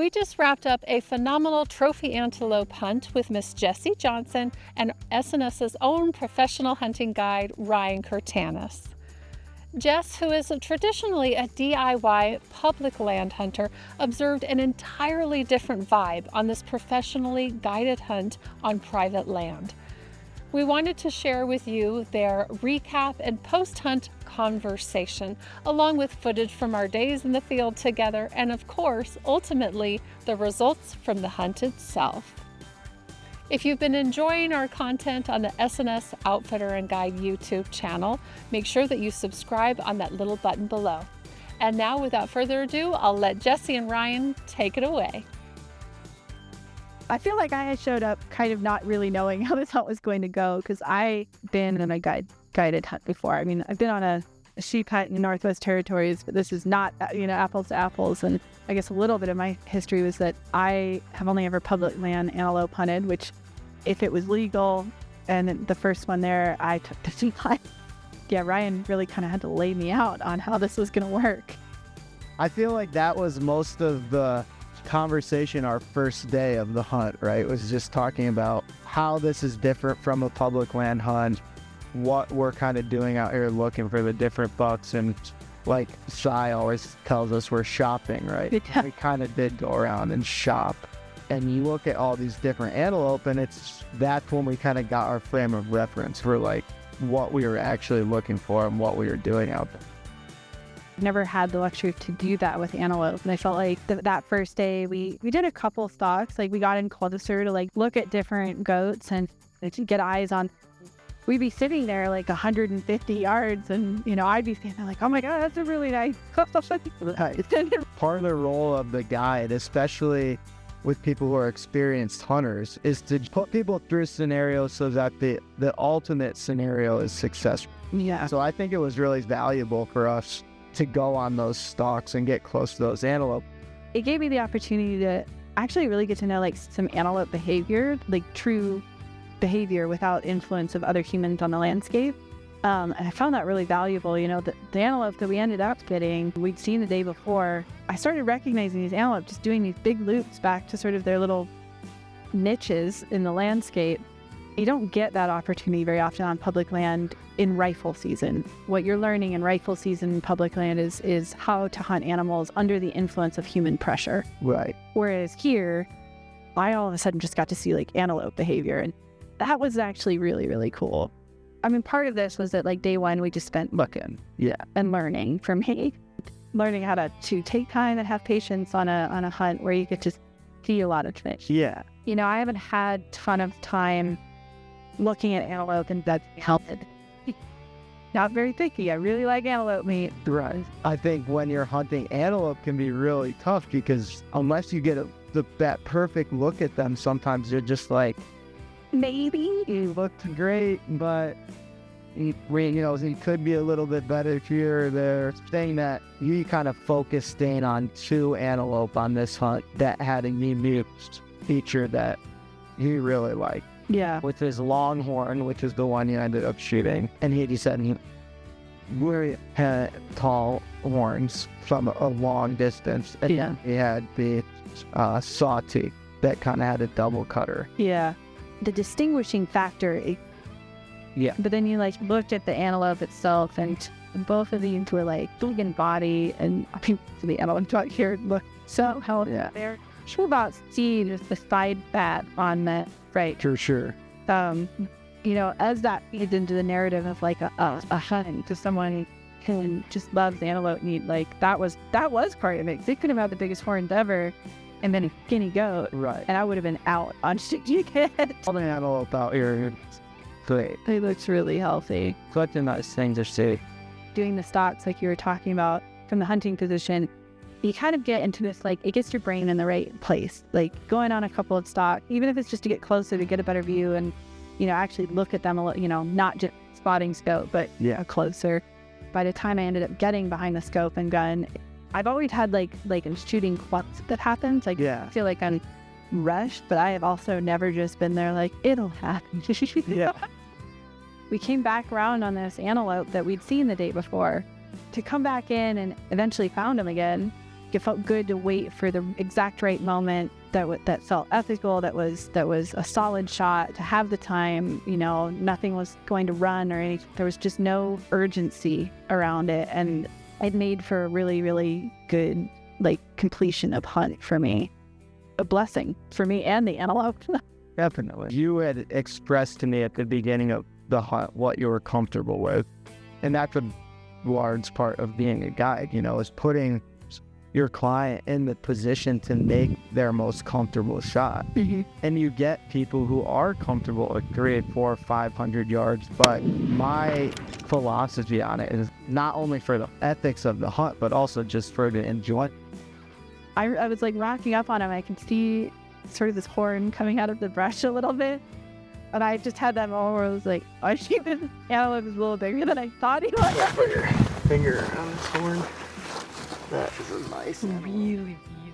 We just wrapped up a phenomenal trophy antelope hunt with Miss Jessie Johnson and SNS's own professional hunting guide, Ryan Kertanis. Jess, who is traditionally a DIY public land hunter, observed an entirely different vibe on this professionally guided hunt on private land. We wanted to share with you their recap and post-hunt conversation, along with footage from our days in the field together, and of course, ultimately, the results from the hunt itself. If you've been enjoying our content on the SNS Outfitter and Guide YouTube channel, make sure that you subscribe on that little button below. And now, without further ado, I'll let Jessie and Ryan take it away. I feel like I had showed up kind of not really knowing how this hunt was going to go, because I've been on a guided hunt before. I mean, I've been on a sheep hunt in the Northwest Territories, but this is not, apples to apples. And I guess a little bit of my history was that I have only ever public land antelope hunted, which if it was legal, and the first one there, I took the sheep hunt. Yeah, Ryan really kind of had to lay me out on how this was going to work. I feel like that was most of the conversation our first day of the hunt, right? It was just talking about how this is different from a public land hunt, what we're kind of doing out here looking for the different bucks, and like Sai always tells us, we're shopping, right? Yeah. We kind of did go around and shop, and you look at all these different antelope, and that's when we kind of got our frame of reference for like what we were actually looking for and what we were doing out there. Never had the luxury to do that with antelope, and I felt like that first day we did a couple stalks. Like, we got in closer to like look at different goats and to get eyes on. We'd be sitting there like 150 yards, and I'd be standing there like, oh my god, that's a really nice. Part of the role of the guide, especially with people who are experienced hunters, is to put people through scenarios so that the ultimate scenario is successful. Yeah. So I think it was really valuable for us to go on those stalks and get close to those antelope. It gave me the opportunity to actually really get to know like some antelope behavior, like true behavior without influence of other humans on the landscape. And I found that really valuable. The antelope that we ended up getting, we'd seen the day before. I started recognizing these antelope just doing these big loops back to sort of their little niches in the landscape. You don't get that opportunity very often on public land in rifle season. What you're learning in rifle season in public land is how to hunt animals under the influence of human pressure. Right. Whereas here, I all of a sudden just got to see like antelope behavior, and that was actually really, really cool. I mean, part of this was that like day one, we just spent looking, and learning from me, learning how to take time and have patience on a hunt where you get to see a lot of fish. Yeah. I haven't had a ton of time looking at antelope and that's helped. Not very picky. I really like antelope meat. Right. I think when you're hunting antelope can be really tough, because unless you get that perfect look at them, sometimes you're just like, maybe you looked great, but it could be a little bit better here or there. Saying that, you kind of focused in on 2 antelope on this hunt that had a unique feature that you really liked. Yeah. With his Longhorn, which is the one you ended up shooting. And he said he really had tall horns from a long distance. And he had the sawtooth that kind of had a double cutter. Yeah. The distinguishing factor. But then you like looked at the antelope itself, and both of these were like big in body, and I mean, the antelope out here look so healthy. Yeah. They're sure about see just the side fat on that. Right. For sure. As that feeds into the narrative of like a hunt to someone who just loves antelope meat, like that was part of it. They could have had the biggest horns ever and then a skinny goat. Right. And I would have been out on chicken. All the antelope out here, great. They looked really healthy. Such a nice thing to see. Doing the stalks like you were talking about from the hunting position, you kind of get into this, like, it gets your brain in the right place. Like, going on a couple of stalks, even if it's just to get closer, to get a better view and, actually look at them a little, not just spotting scope, but closer. By the time I ended up getting behind the scope and gun, I've always had, like a shooting clumps that happens. Like, I feel like I'm rushed, but I have also never just been there like, it'll happen. We came back around on this antelope that we'd seen the day before to come back in and eventually found him again. it felt good to wait for the exact right moment that felt ethical, that was a solid shot, to have the time, nothing was going to run or anything. There was just no urgency around it. And it made for a really, really good, completion of hunt for me. A blessing for me and the antelope. Definitely. You had expressed to me at the beginning of the hunt what you were comfortable with. And that's a large part of being a guide, is putting your client in the position to make their most comfortable shot. Mm-hmm. And you get people who are comfortable at 300, 400, 500 yards. But my philosophy on it is not only for the ethics of the hunt, but also just for the enjoyment. I was rocking up on him. I could see sort of this horn coming out of the brush a little bit. And I just had that moment where I was like, I think this antelope is a little bigger than I thought he was. Put your finger on this horn. That is a nice one. Really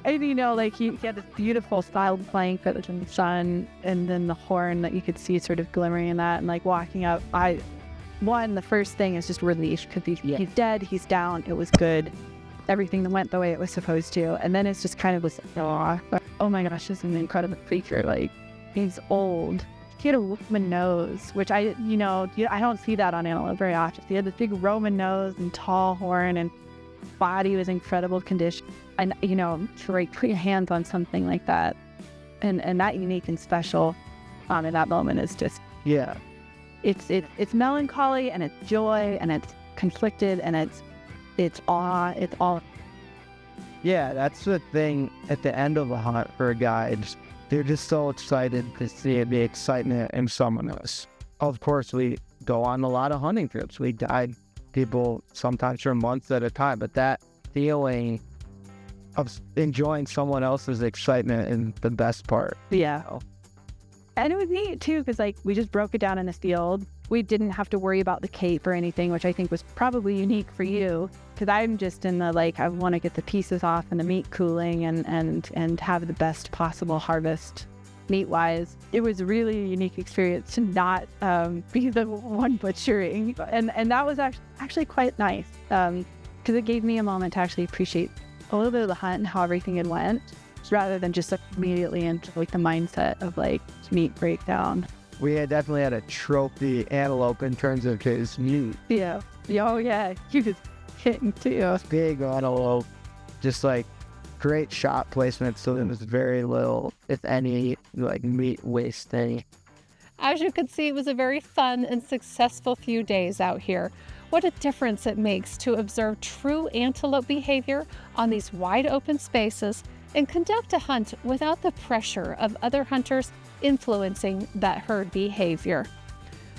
beautiful. And he had this beautiful styled flank that was in the sun, and then the horn that you could see sort of glimmering in that, and walking up. The first thing is just relief, because he's dead, he's down, it was good. Everything that went the way it was supposed to. And then it's just kind of this, oh my gosh, this is an incredible creature. He's old. He had a Roman nose, which I don't see that on antelope very often. He had this big Roman nose and tall horn, and body was incredible condition. And to put your hands on something like that, and that unique and special, in that moment is just it's melancholy, and it's joy, and it's conflicted, and it's awe. It's all. Yeah, that's the thing at the end of a hunt for a guide. They're just so excited to see the excitement in someone else. Of course, we go on a lot of hunting trips. We guide people sometimes for months at a time, but that feeling of enjoying someone else's excitement is the best part. Yeah. And it was neat too, because we just broke it down in the field. We didn't have to worry about the cape or anything, which I think was probably unique for you, because I'm just in the I want to get the pieces off and the meat cooling and have the best possible harvest meat wise. It was a really unique experience to not be the one butchering, and that was actually quite nice, because it gave me a moment to actually appreciate a little bit of the hunt and how everything had went, rather than just immediately into the mindset of meat breakdown. We definitely had a trophy antelope in terms of his meat. Yeah. Oh yeah, he was hitting too. Big antelope, just great shot placement, so there was very little, if any, meat wasting. As you can see, it was a very fun and successful few days out here. What a difference it makes to observe true antelope behavior on these wide open spaces and conduct a hunt without the pressure of other hunters influencing that herd behavior.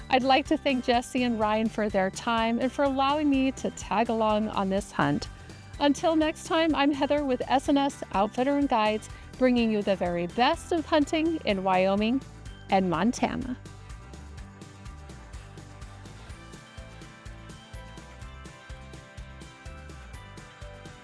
I'd like to thank Jesse and Ryan for their time and for allowing me to tag along on this hunt. Until next time, I'm Heather with SNS Outfitter Guides, bringing you the very best of hunting in Wyoming and Montana.